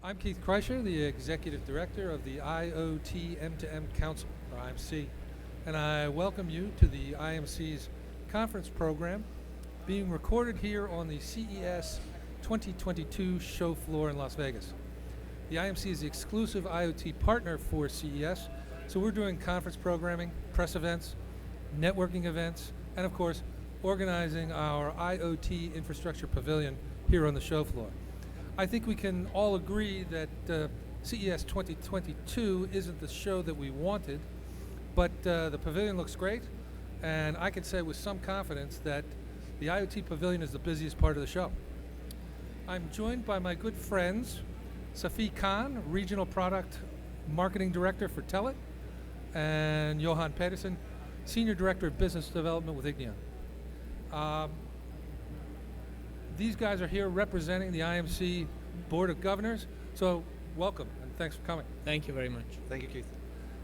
I'm Keith Kreisher, the Executive Director of the IoT M2M Council, or IMC, and I welcome you to the IMC's conference program being recorded here on the CES 2022 show floor in Las Vegas. The IMC is the exclusive IoT partner for CES, so we're doing conference programming, press events, networking events, and of course, organizing our IoT infrastructure pavilion here on the show floor. I think we can all agree that CES 2022 isn't the show that we wanted, but the pavilion looks great, and I can say with some confidence that the IoT pavilion is the busiest part of the show. I'm joined by my good friends, Safi Khan, Regional Product Marketing Director for Telit, and Johan Pedersen, Senior Director of Business Development with Ignion. These guys are here representing the IMC Board of Governors, so welcome and thanks for coming. Thank you very much. Thank you, Keith.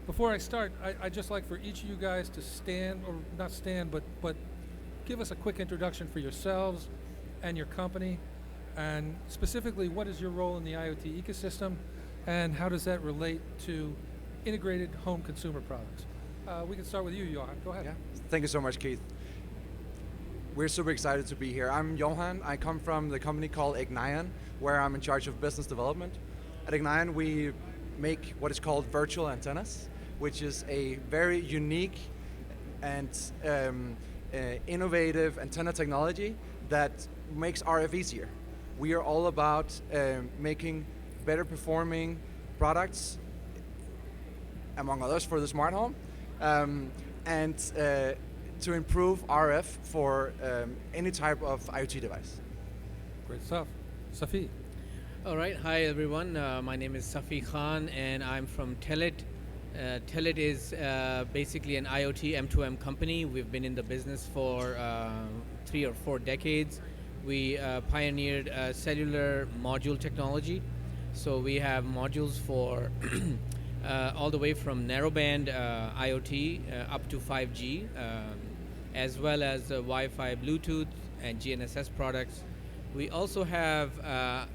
Before I start, I'd just like for each of you guys to stand, or not stand, but give us a quick introduction for yourselves and your company, and specifically what is your role in the IoT ecosystem, and how does that relate to integrated home consumer products? We can start with you, Johan. Go ahead. Yeah. Thank you so much, Keith. We're super excited to be here. I'm Johan. I come from the company called Ignion, where I'm in charge of business development. At Ignion, we make what is called virtual antennas, which is a very unique and innovative antenna technology that makes RF easier. We are all about making better performing products, among others, for the smart home, and to improve RF for any type of IoT device. Great stuff. Safi. All right. Hi, everyone. My name is Safi Khan, and I'm from Telit. Telit is basically an IoT M2M company. We've been in the business for 3 or 4 decades. We pioneered cellular module technology. So we have modules for all the way from narrowband IoT up to 5G, as well as Wi-Fi, Bluetooth, and GNSS products. We also have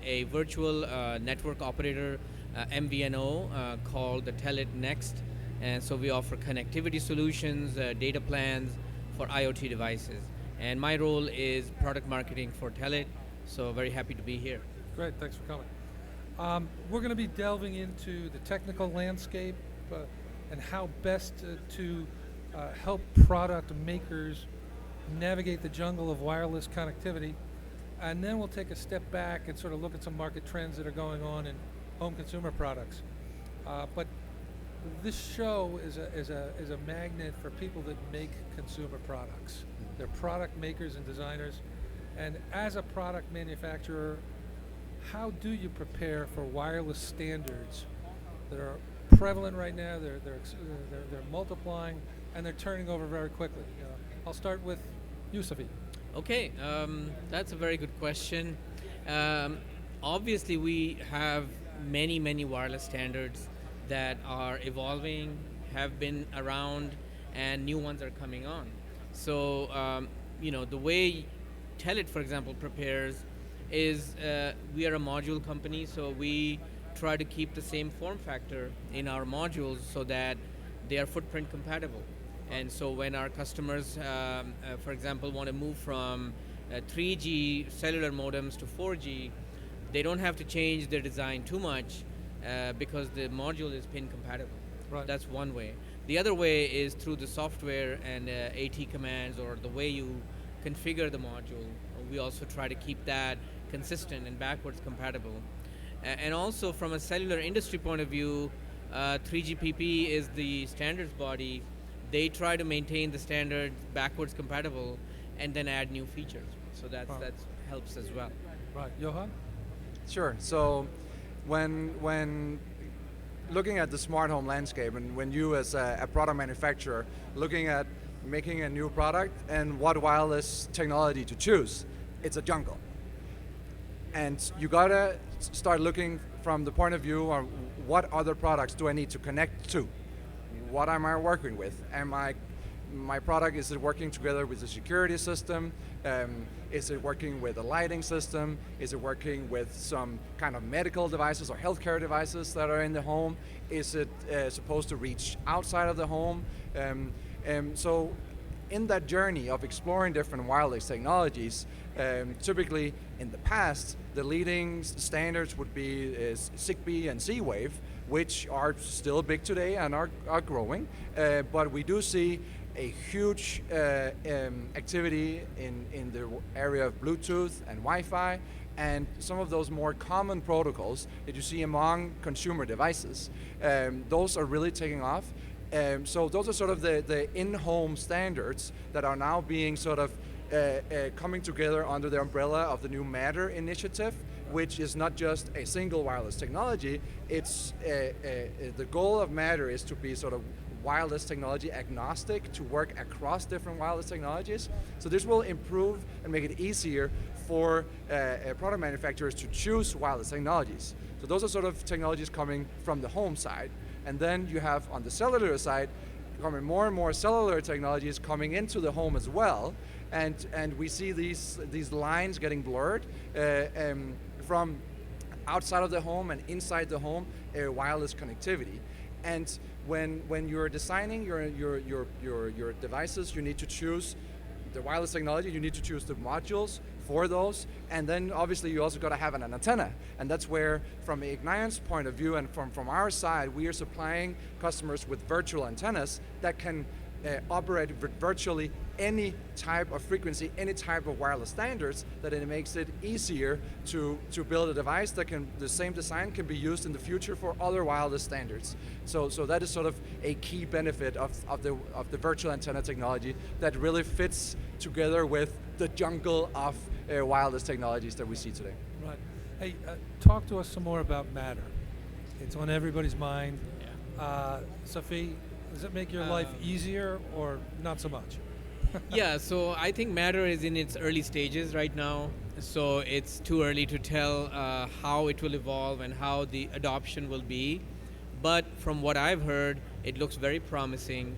a virtual network operator, MVNO, called the Telit Next. And so we offer connectivity solutions, data plans for IoT devices. And my role is product marketing for Telit, so very happy to be here. Great, thanks for coming. We're going to be delving into the technical landscape and how best to help product makers navigate the jungle of wireless connectivity. And then we'll take a step back and sort of look at some market trends that are going on in home consumer products. But this show is a magnet for people that make consumer products. They're product makers and designers. And as a product manufacturer, how do you prepare for wireless standards that are prevalent right now? They're multiplying and they're turning over very quickly. I'll start with you, Safi. Okay, that's a very good question. Obviously, we have many wireless standards that are evolving, have been around, and new ones are coming on. So, the way Telit, for example, prepares is we are a module company, so we try to keep the same form factor in our modules so that they are footprint compatible. And so when our customers, for example, want to move from 3G cellular modems to 4G, they don't have to change their design too much because the module is pin compatible. Right. That's one way. The other way is through the software and AT commands, or the way you configure the module. We also try to keep that consistent and backwards compatible. And also from a cellular industry point of view, 3GPP is the standards body. They try to maintain the standard backwards compatible and then add new features. So that helps as well. Right, Johan? Sure. So when looking at the smart home landscape, and when you as a product manufacturer looking at making a new product and what wireless technology to choose, it's a jungle. And you gotta start looking from the point of view of what other products do I need to connect to? What am I working with? My product, is it working together with the security system? Is it working with a lighting system? Is it working with some kind of medical devices or healthcare devices that are in the home? Is it supposed to reach outside of the home? So in that journey of exploring different wireless technologies, typically in the past, the leading standards would be Zigbee and Z-Wave, which are still big today and are growing. But we do see a huge activity in the area of Bluetooth and Wi-Fi, and some of those more common protocols that you see among consumer devices. Those are really taking off. So those are sort of the in-home standards that are now being sort of coming together under the umbrella of the new Matter initiative, which is not just a single wireless technology. It's the goal of Matter is to be sort of wireless technology agnostic, to work across different wireless technologies. So this will improve and make it easier for product manufacturers to choose wireless technologies. So those are sort of technologies coming from the home side. And then you have on the cellular side, coming more and more cellular technologies coming into the home as well. And we see these lines getting blurred from outside of the home and inside the home, wireless connectivity. And when you're designing your devices, you need to choose the wireless technology, you need to choose the modules for those, and then obviously you also got to have an antenna. And that's where, from Ignion's point of view and from our side, we are supplying customers with virtual antennas that can operate with virtually any type of frequency, any type of wireless standards, that it makes it easier to build a device that can, the same design can be used in the future for other wireless standards. So that is sort of a key benefit of the virtual antenna technology that really fits together with the jungle of wireless technologies that we see today. Right. Hey, talk to us some more about Matter. It's on everybody's mind. Yeah. Safi, does it make your life easier or not so much? Yeah, so I think Matter is in its early stages right now. So it's too early to tell how it will evolve and how the adoption will be. But from what I've heard, it looks very promising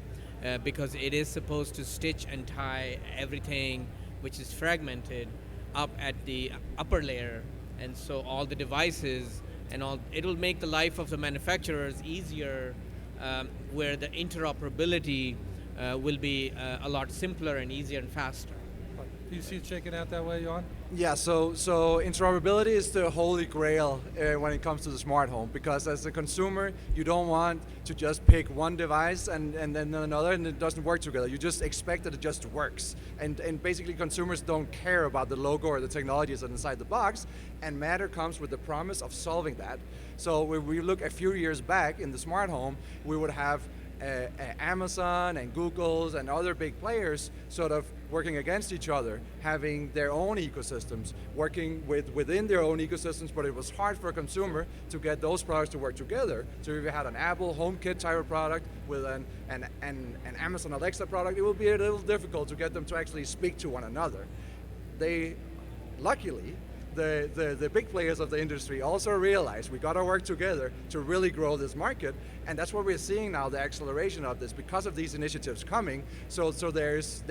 because it is supposed to stitch and tie everything which is fragmented up at the upper layer. And so all the devices and all, it'll make the life of the manufacturers easier, where the interoperability will be a lot simpler and easier and faster. Do you see it shaking out that way, Johan? Yeah, so interoperability is the holy grail when it comes to the smart home, because as a consumer, you don't want to just pick one device and then another and it doesn't work together. You just expect that it just works. And basically consumers don't care about the logo or the technologies that are inside the box, and Matter comes with the promise of solving that. So when we look a few years back in the smart home, we would have Amazon and Google's and other big players sort of working against each other, having their own ecosystems, working within their own ecosystems, but it was hard for a consumer to get those products to work together. So if you had an Apple HomeKit type of product with an Amazon Alexa product, it would be a little difficult to get them to actually speak to one another. Luckily, the big players of the industry also realize we got to work together to really grow this market, and that's what we're seeing now, the acceleration of this because of these initiatives coming. So there's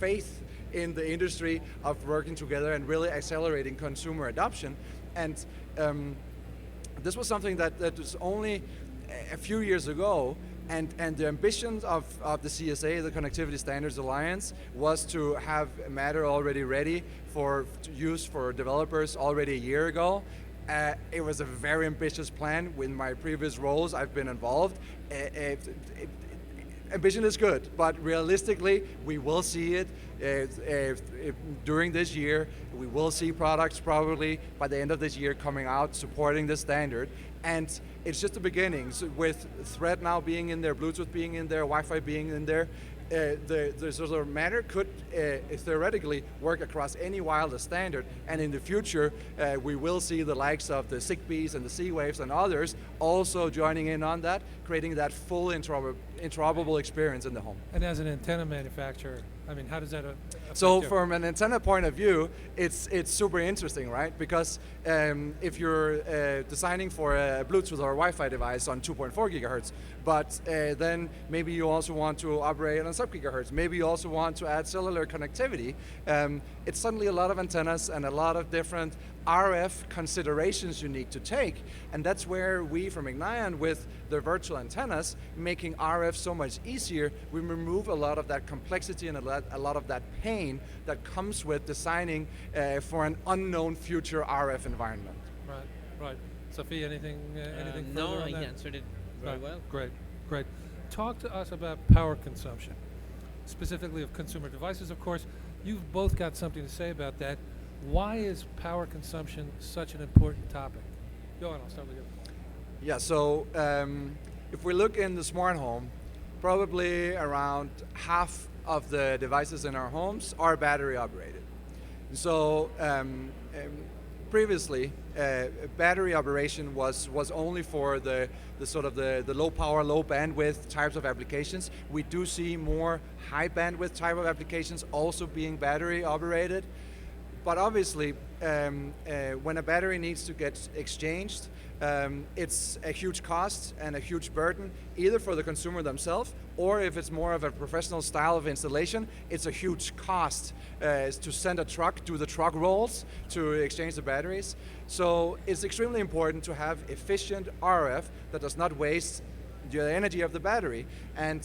faith in the industry of working together and really accelerating consumer adoption. And this was something that was only a few years ago. And the ambitions of the CSA, the Connectivity Standards Alliance, was to have Matter already ready to use for developers already a year ago. It was a very ambitious plan. With my previous roles, I've been involved. Ambition is good, but realistically, we will see it during this year. We will see products probably by the end of this year coming out supporting this standard. And it's just the beginning. So with Thread now being in there, Bluetooth being in there, Wi-Fi being in there, the sort of Matter could theoretically work across any wireless standard. And in the future, we will see the likes of the Zigbees and the Z-Waves and others also joining in on that, creating that full interoperable experience in the home. And as an antenna manufacturer, I mean, how does that affect So you? from an antenna point of view, it's super interesting, right? Because if you're designing for a Bluetooth or a Wi-Fi device on 2.4 gigahertz, but then maybe you also want to operate on sub-gigahertz, maybe you also want to add cellular connectivity, it's suddenly a lot of antennas and a lot of different RF considerations you need to take, and that's where we from Ignion, with the virtual antennas, making RF so much easier, we remove a lot of that complexity and a lot of that pain that comes with designing for an unknown future RF environment. Right, right. Safi, anything further No, on he that? answered it very well. Great, great. Talk to us about power consumption, specifically of consumer devices, of course. You've both got something to say about that. Why is power consumption such an important topic? Johan, I'll start with you. Yeah, so if we look in the smart home, probably around half of the devices in our homes are battery operated. So previously, battery operation was only for the sort of the low power, low bandwidth types of applications. We do see more high bandwidth type of applications also being battery operated. But obviously, when a battery needs to get exchanged, it's a huge cost and a huge burden, either for the consumer themselves, or if it's more of a professional style of installation, it's a huge cost to send a truck, do the truck rolls to exchange the batteries. So it's extremely important to have efficient RF that does not waste the energy of the battery. And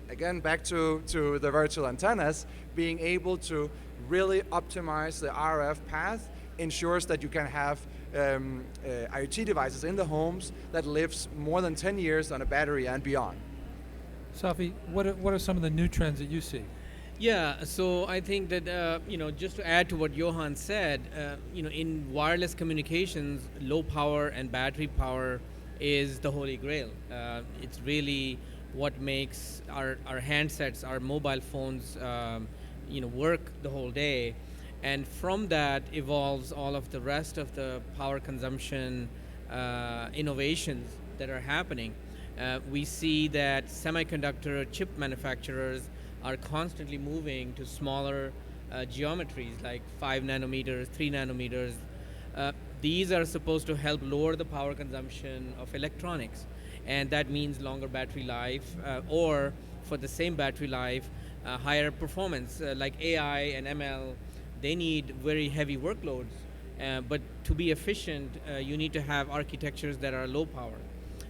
again, back to the virtual antennas, being able to really optimize the RF path ensures that you can have IoT devices in the homes that lives more than 10 years on a battery and beyond. Safi, what are some of the new trends that you see? Yeah, so I think that, just to add to what Johan said, in wireless communications, low power and battery power is the holy grail. It's really what makes our handsets, our mobile phones, work the whole day. And from that evolves all of the rest of the power consumption innovations that are happening. We see that semiconductor chip manufacturers are constantly moving to smaller geometries like 5 nanometers, 3 nanometers. These are supposed to help lower the power consumption of electronics. And that means longer battery life, or for the same battery life, higher performance. Like AI and ML, they need very heavy workloads. But to be efficient, you need to have architectures that are low power.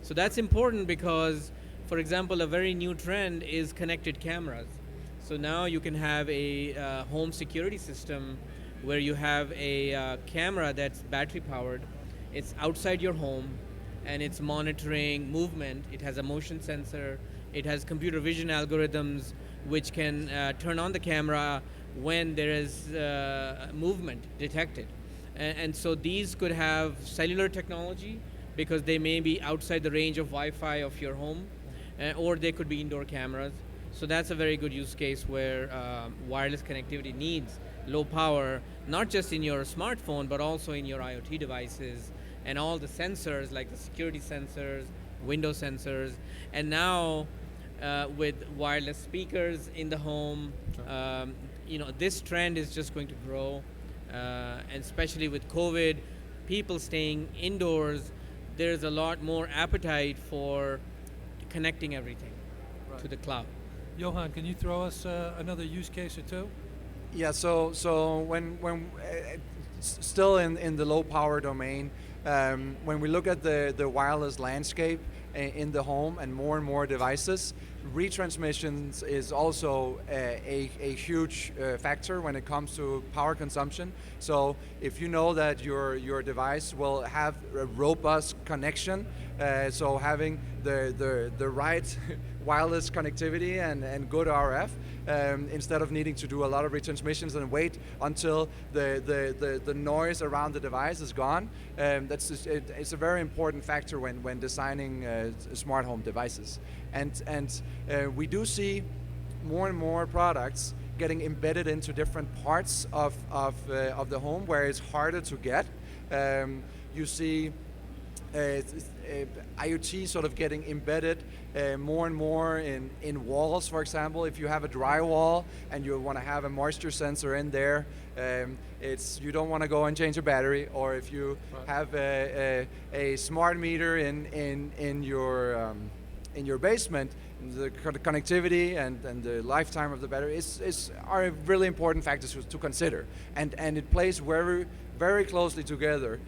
So that's important because, for example, a very new trend is connected cameras. So now you can have a home security system where you have a camera that's battery powered. It's outside your home and it's monitoring movement. It has a motion sensor. It has computer vision algorithms which can turn on the camera when there is movement detected. And so these could have cellular technology because they may be outside the range of Wi-Fi of your home, or they could be indoor cameras. So that's a very good use case where wireless connectivity needs low power, not just in your smartphone, but also in your IoT devices and all the sensors like the security sensors, window sensors, and now with wireless speakers in the home, this trend is just going to grow, and especially with COVID, people staying indoors, there's a lot more appetite for connecting everything to the cloud. Johan, can you throw us another use case or two? Yeah, so when still in the low power domain, when we look at the wireless landscape in the home and more devices, retransmissions is also a huge factor when it comes to power consumption. So if you know that your device will have a robust connection, so having the right wireless connectivity and good RF, instead of needing to do a lot of retransmissions and wait until the noise around the device is gone, it's a very important factor when designing smart home devices. And we do see more and more products getting embedded into different parts of the home where it's harder to get. You see IoT sort of getting embedded more and more in walls, for example. If you have a drywall and you want to have a moisture sensor in there, you don't want to go and change a battery. Or if you have a smart meter in your basement, the connectivity and the lifetime of the battery are really important factors to consider. And it plays very, very closely together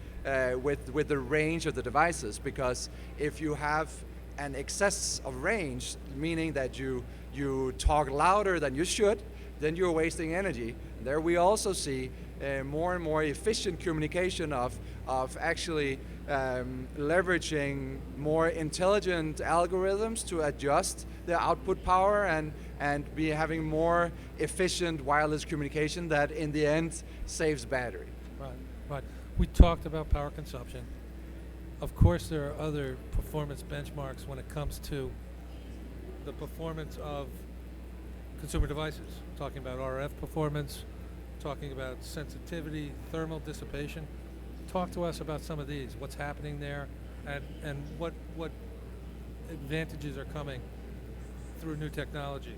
with the range of the devices, because if you have an excess of range, meaning that you talk louder than you should, then you're wasting energy. There we also see more and more efficient communication of actually leveraging more intelligent algorithms to adjust the output power and be having more efficient wireless communication that in the end saves battery. Right. We talked about power consumption. Of course, there are other performance benchmarks when it comes to the performance of consumer devices. Talking about RF performance, talking about sensitivity, thermal dissipation. Talk to us about some of these. What's happening there, and what advantages are coming through new technology.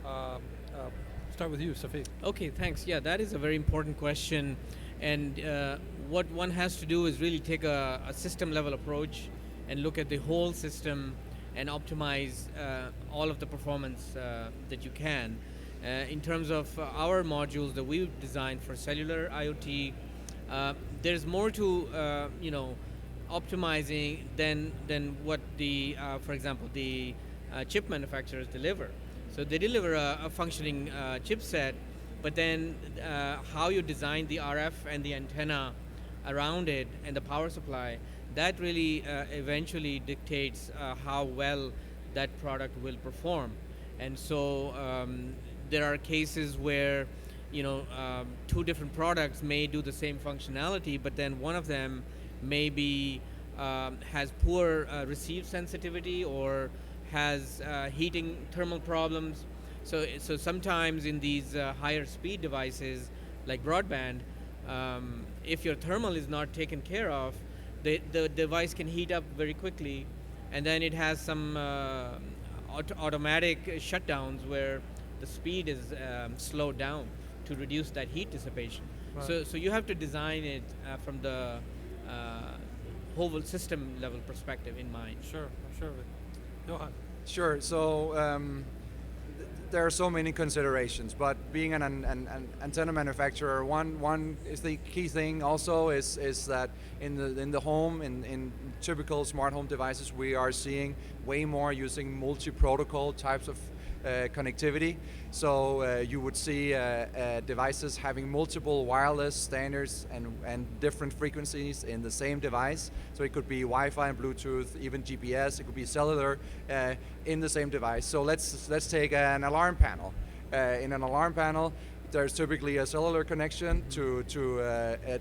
Start with you, Safi. Okay, thanks. Yeah, that is a very important question. And what one has to do is really take a system level approach and look at the whole system and optimize all of the performance that you can. In terms of our modules that we've designed for cellular IoT, there's more to optimizing than what the, for example, the chip manufacturers deliver. So they deliver a functioning chipset, but then how you design the RF and the antenna around it and the power supply, that really eventually dictates how well that product will perform. And so there are cases where two different products may do the same functionality, but then one of them maybe has poor receive sensitivity or has heating thermal problems. So sometimes in these higher speed devices like broadband, if your thermal is not taken care of, the device can heat up very quickly, and then it has some automatic shutdowns where the speed is slowed down to reduce that heat dissipation. Right. So you have to design it from the whole system level perspective in mind. Sure, I'm sure of it. Johan. Sure. So there are so many considerations, but being an antenna manufacturer, one is the key thing. Also is that in the home, in typical smart home devices, we are seeing way more using multi-protocol types of connectivity. So you would see devices having multiple wireless standards and different frequencies in the same device. So it could be Wi-Fi and Bluetooth, even GPS. It could be cellular in the same device. So let's take an alarm panel. In an alarm panel, there's typically a cellular connection to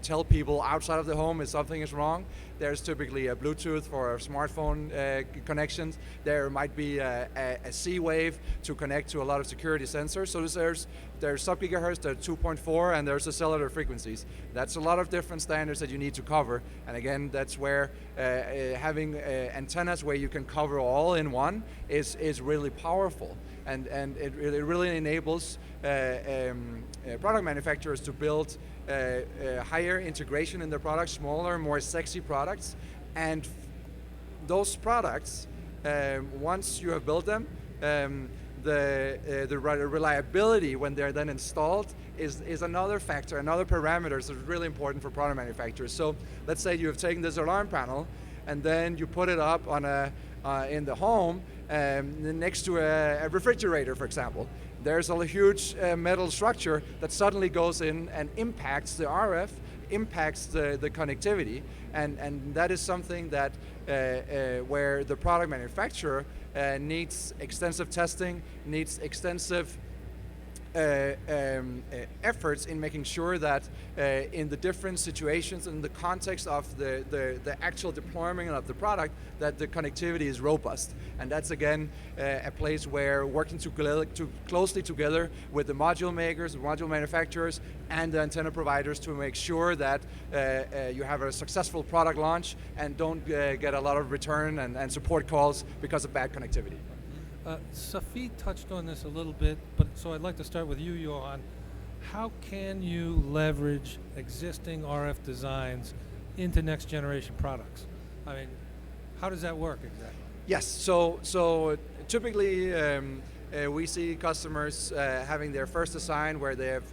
tell people outside of the home if something is wrong. There's typically a Bluetooth for smartphone connections. There might be a C-Wave to connect to a lot of security sensors. So there's sub-gigahertz, there's 2.4, and there's the cellular frequencies. That's a lot of different standards that you need to cover. And again, that's where having antennas where you can cover all in one is really powerful. And it really enables product manufacturers to build higher integration in their products, smaller, more sexy products. And those products, once you have built them, the reliability when they're then installed is another factor, another parameter that's really important for product manufacturers. So let's say you have taken this alarm panel and then you put it up on in the home next to a refrigerator, for example. There's a huge metal structure that suddenly goes in and impacts the RF, impacts the connectivity, and that is something that where the product manufacturer needs extensive testing, needs extensive efforts in making sure that in the different situations, in the context of the actual deployment of the product, that the connectivity is robust. And that's again a place where working closely together with the module makers, the module manufacturers, and the antenna providers to make sure that you have a successful product launch and don't get a lot of return and support calls because of bad connectivity. Safi touched on this a little bit, but so I'd like to start with you, Johan. How can you leverage existing RF designs into next generation products? I mean, how does that work exactly? Yes, so typically we see customers having their first design where they have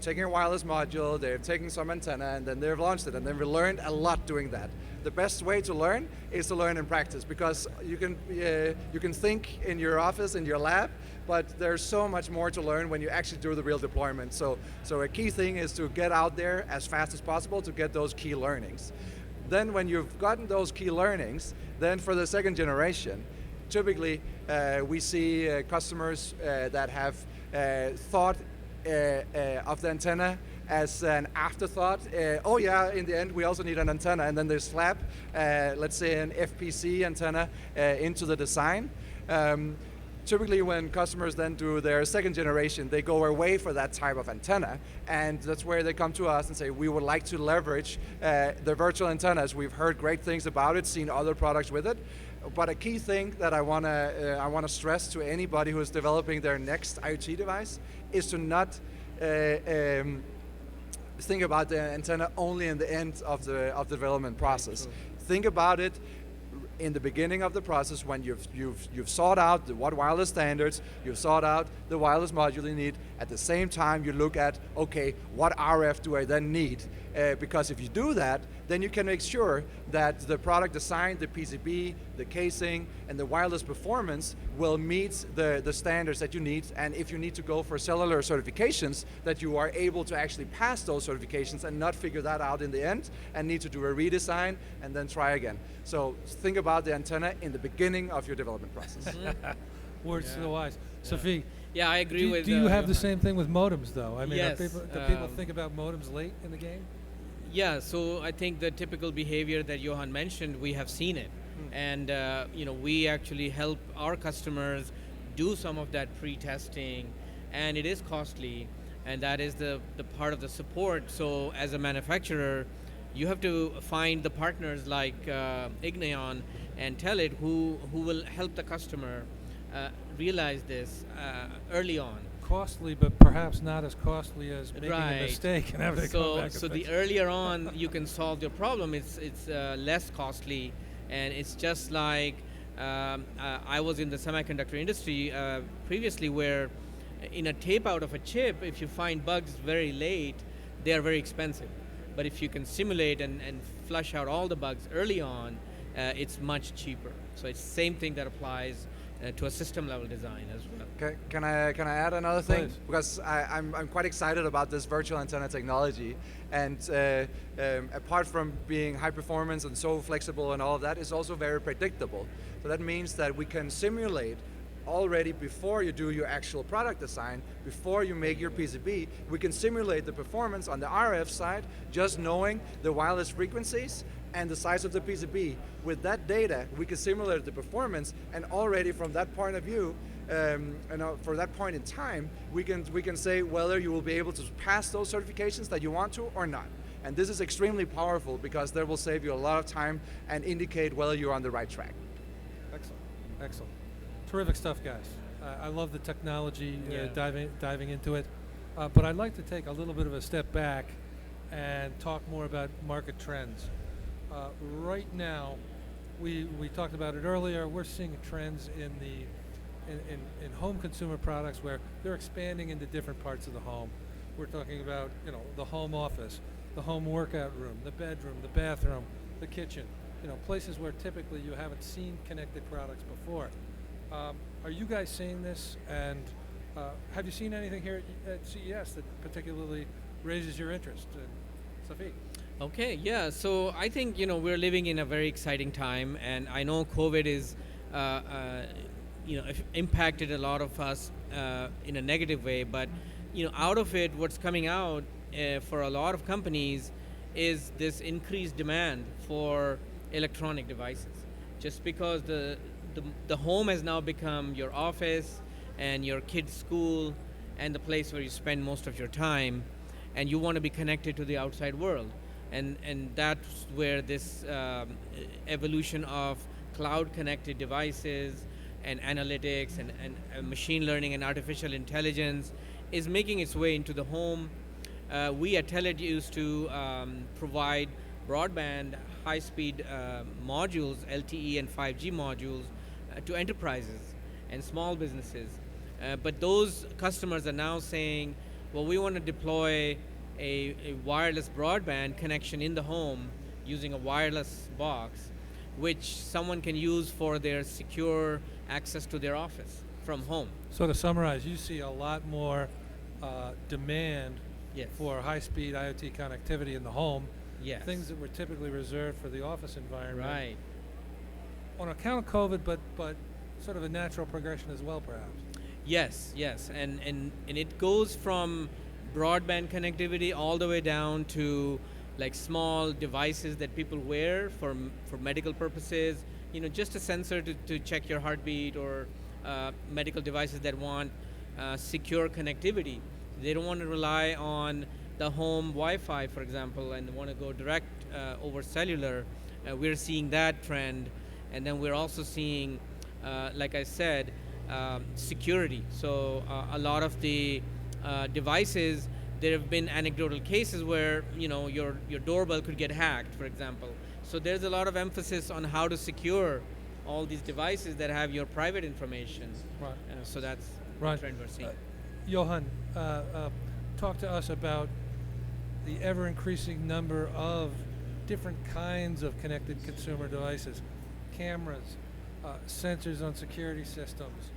taken a wireless module, they're taking some antenna, and then they've launched it, and then we learned a lot doing that. The best way to learn is to learn in practice, because you can think in your office, in your lab, but there's so much more to learn when you actually do the real deployment. So a key thing is to get out there as fast as possible to get those key learnings. Then when you've gotten those key learnings, then for the second generation, typically we see customers that have thought of the antenna as an afterthought. Oh yeah, in the end we also need an antenna, and then they slap, let's say, an FPC antenna into the design. Typically when customers then do their second generation, they go away for that type of antenna, and that's where they come to us and say, we would like to leverage the virtual antennas. We've heard great things about it, seen other products with it, but a key thing that I want to stress to anybody who is developing their next IoT device is to not think about the antenna only in the end of the development process. Right, think about it in the beginning of the process when you've sought out the what wireless standards, you've sought out the wireless module you need. At the same time, you look at, okay, what RF do I then need? Because if you do that, then you can make sure that the product design, the PCB, the casing, and the wireless performance will meet the standards that you need. And if you need to go for cellular certifications, that you are able to actually pass those certifications and not figure that out in the end and need to do a redesign and then try again. So think about the antenna in the beginning of your development process. Words to the wise. Safi. Yeah, I agree with. Do you have the same thing with modems, though? I mean, yes, do people think about modems late in the game? Yeah, so I think the typical behavior that Johan mentioned, we have seen it, and we actually help our customers do some of that pre-testing, and it is costly, and that is the part of the support. So as a manufacturer, you have to find the partners like Ignion and Telit who will help the customer realize this early on. Costly, but perhaps not as costly as making a mistake and having to come back. So the earlier on you can solve your problem, it's less costly, and it's just like I was in the semiconductor industry previously, where in a tape out of a chip, if you find bugs very late, they are very expensive. But if you can simulate and flush out all the bugs early on, it's much cheaper. So it's the same thing that applies to a system level design as well. Can I add another thing? Please. Because I'm quite excited about this virtual antenna technology, and apart from being high performance and so flexible and all of that, it's also very predictable. So that means that we can simulate already before you do your actual product design, before you make your PCB, we can simulate the performance on the RF side, just knowing the wireless frequencies and the size of the PCB. With that data, we can simulate the performance, and already from that point of view, for that point in time, we can say whether you will be able to pass those certifications that you want to or not. And this is extremely powerful because that will save you a lot of time and indicate whether you're on the right track. Excellent, excellent. Terrific stuff, guys. I love the technology, diving into it. But I'd like to take a little bit of a step back and talk more about market trends. Right now, we talked about it earlier, we're seeing trends in home consumer products where they're expanding into different parts of the home. We're talking about the home office, the home workout room, the bedroom, the bathroom, the kitchen, places where typically you haven't seen connected products before. Are you guys seeing this, and have you seen anything here at CES that particularly raises your interest? Safi? Okay, yeah, so I think we're living in a very exciting time, and I know COVID is impacted a lot of us in a negative way. But out of it, what's coming out for a lot of companies is this increased demand for electronic devices. Just because the home has now become your office and your kid's school and the place where you spend most of your time, and you want to be connected to the outside world. And that's where this evolution of cloud-connected devices and analytics and machine learning and artificial intelligence is making its way into the home. We at Telit used to provide broadband high-speed modules, LTE and 5G modules, to enterprises and small businesses. But those customers are now saying, well, we want to deploy a wireless broadband connection in the home using a wireless box, which someone can use for their secure access to their office from home. So to summarize, you see a lot more demand Yes. for high-speed IoT connectivity in the home. Yes. Things that were typically reserved for the office environment. Right. On account of COVID, but sort of a natural progression as well, perhaps. Yes, and it goes from broadband connectivity all the way down to like small devices that people wear for medical purposes. Just a sensor to check your heartbeat, or medical devices that want secure connectivity. They don't want to rely on the home Wi-Fi, for example, and want to go direct over cellular. We're seeing that trend, and then we're also seeing, like I said, security. So a lot of the devices, there have been anecdotal cases where your doorbell could get hacked, for example. So there's a lot of emphasis on how to secure all these devices that have your private information. Right. So that's Right. the trend we're seeing. Johan, talk to us about the ever-increasing number of different kinds of connected consumer devices, cameras, sensors on security systems,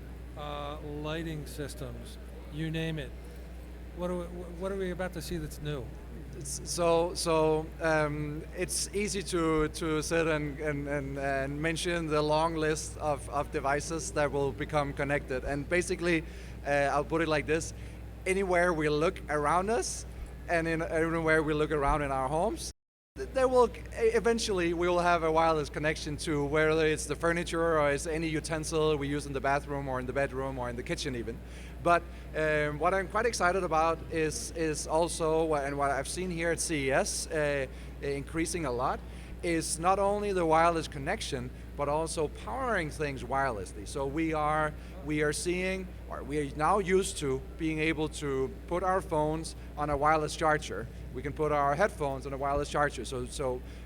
lighting systems, you name it. What are we about to see that's new? So it's easy to sit and mention the long list of devices that will become connected. And basically, I'll put it like this: anywhere we look around us, and anywhere we look around in our homes, there will eventually we will have a wireless connection to, whether it's the furniture or it's any utensil we use in the bathroom or in the bedroom or in the kitchen even. But what I'm quite excited about is also, and what I've seen here at CES increasing a lot, is not only the wireless connection, but also powering things wirelessly. So we are seeing, or we are now used to being able to put our phones on a wireless charger. We can put our headphones on a wireless charger.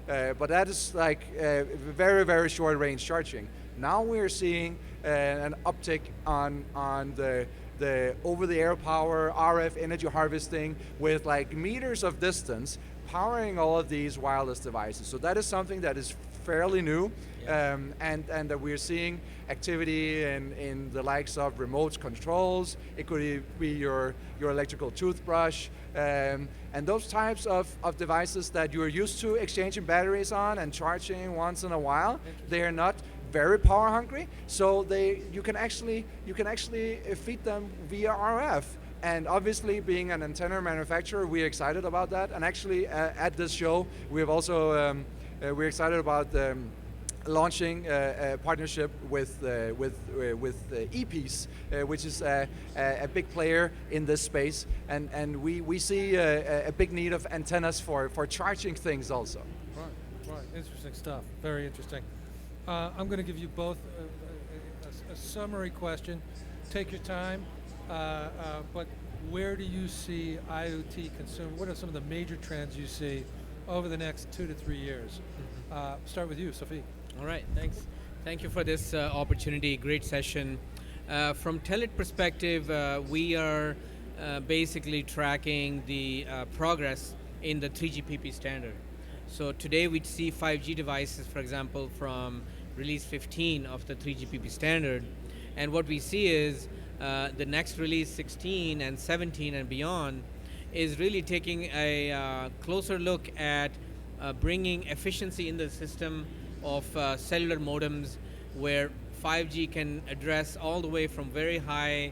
But that is like very, very short range charging. Now we're seeing an uptick on the over-the-air power, RF energy harvesting with like meters of distance, powering all of these wireless devices. So that is something that is fairly new, and that we're seeing activity in the likes of remote controls. It could be your electrical toothbrush, and those types of devices that you're used to exchanging batteries on and charging once in a while. They are not very power hungry, so you can actually feed them via RF. And obviously, being an antenna manufacturer, we're excited about that. And actually, at this show, we have also we're excited about launching a partnership with ePiece, which is a big player in this space, and we see a big need of antennas for charging things also. Right. Interesting stuff. Very interesting. I'm going to give you both a summary question. Take your time, but where do you see IoT consumer? What are some of the major trends you see over the next 2 to 3 years? Start with you, Safi. All right, thanks. Thank you for this opportunity. Great session. From Telit perspective, we are basically tracking the progress in the 3GPP standard. So today we see 5G devices, for example, from release 15 of the 3GPP standard. And what we see is the next release 16 and 17 and beyond is really taking a closer look at bringing efficiency in the system of cellular modems, where 5G can address all the way from very high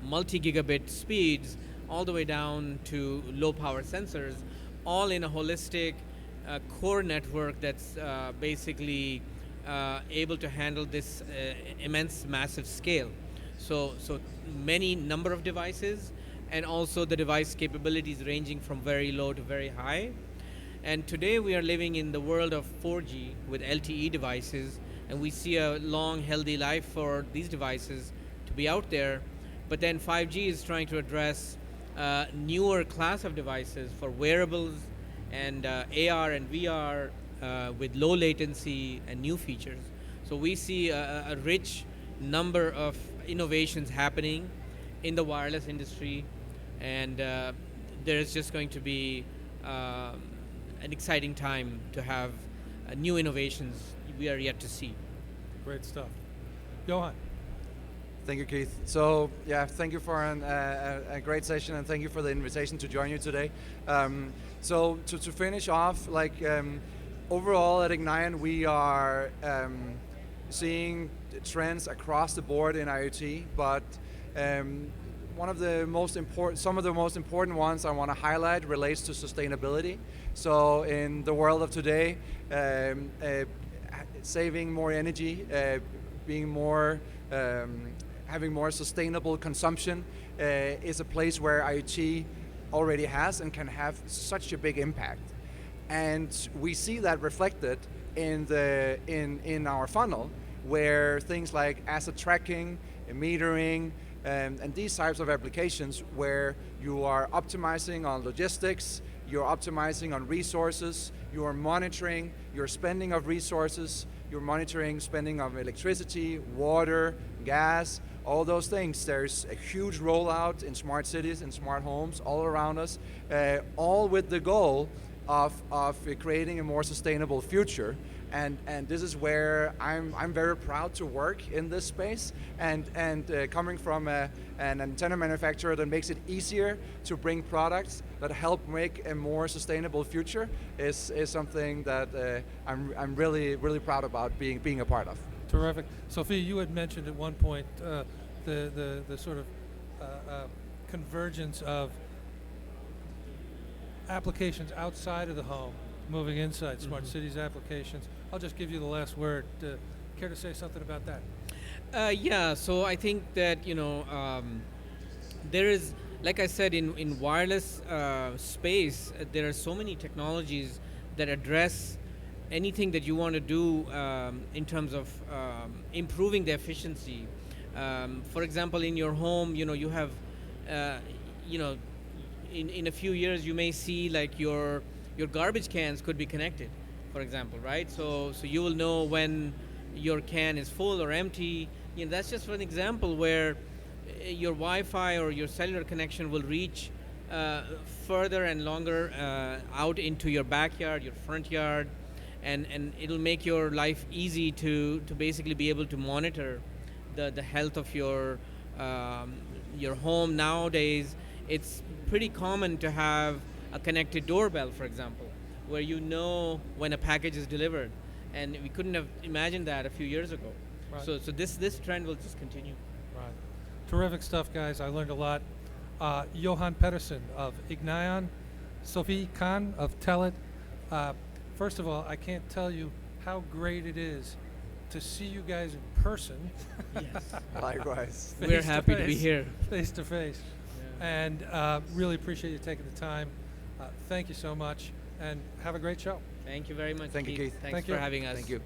multi-gigabit speeds all the way down to low power sensors, all in a holistic core network that's basically able to handle this immense, massive scale. So many number of devices, and also the device capabilities ranging from very low to very high. And today we are living in the world of 4G with LTE devices, and we see a long, healthy life for these devices to be out there. But then 5G is trying to address newer class of devices for wearables and AR and VR with low latency and new features. So we see a rich number of innovations happening in the wireless industry, and there's just going to be an exciting time to have new innovations we are yet to see. Great stuff. Johan. Thank you, Keith. So yeah, thank you for a great session, and thank you for the invitation to join you today. So to finish off, overall at Ignion, we are seeing trends across the board in IoT, but some of the most important ones I want to highlight relates to sustainability. So in the world of today, saving more energy, being more having more sustainable consumption is a place where IoT already has and can have such a big impact. And we see that reflected in our funnel, where things like asset tracking, metering, and these types of applications where you are optimizing on logistics, you're optimizing on resources, you are monitoring your spending of resources, you're monitoring spending of electricity, water, gas, all those things. There's a huge rollout in smart cities and smart homes all around us, all with the goal of creating a more sustainable future. And this is where I'm very proud to work in this space, and coming from an antenna manufacturer that makes it easier to bring products that help make a more sustainable future is something that I'm really proud about being a part of. Terrific. Sophie, you had mentioned at one point the sort of convergence of applications outside of the home moving inside, smart cities applications. I'll just give you the last word. Care to say something about that? Yeah, so I think that, there is, like I said, in wireless space, there are so many technologies that address anything that you want to do in terms of improving the efficiency. For example, in your home, you have, in a few years you may see like your garbage cans could be connected, for example, right? So you will know when your can is full or empty. That's just one example where your Wi-Fi or your cellular connection will reach further and longer out into your backyard, your front yard, and it'll make your life easy to basically be able to monitor the health of your home. Nowadays, it's pretty common to have a connected doorbell, for example, where you know when a package is delivered, and we couldn't have imagined that a few years ago. Right. So this trend will just continue. Right. Terrific stuff, guys. I learned a lot. Johan Pedersen of Ignion, Safi Khan of Telit. First of all, I can't tell you how great it is to see you guys in person. Yes. Likewise. We're happy to be here. Face to face. And really appreciate you taking the time. Thank you so much, and have a great show. Thank you very much. Thank you, Keith. Thanks Thank for you. having us. Thank you.